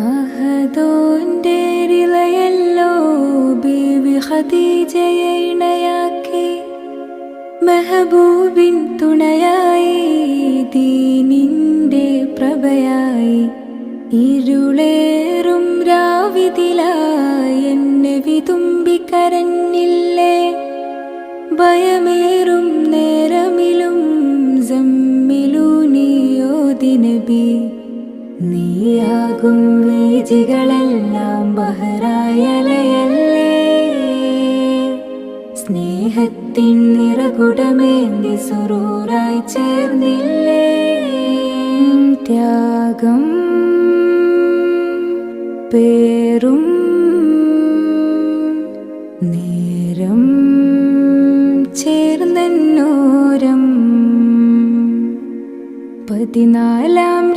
അഹദോന്റെ റിളയല്ലോ ബീവി ഖദീജയെ ഇണയാക്കി, മെഹബൂബിൻ തുണയായി, ദീനിന്റെ പ്രഭയായി. ഇരുളേറും രാവിതിലായി എന്നെ വിതുമ്പിക്കരഞ്ഞില്ലേ, ഭയമേറും നേരമിലും സമ്മിലൂനിയോതി നബി. നീയാകും വീജികളെല്ലാം ബഹറായലയല്ലേ, സ്നേഹത്തിൻ നിറകുടമേന്തി സുറൂറായി ചേർന്നില്ലേ. ത്യാഗം പേറും നേരം ചേർന്നോരം 14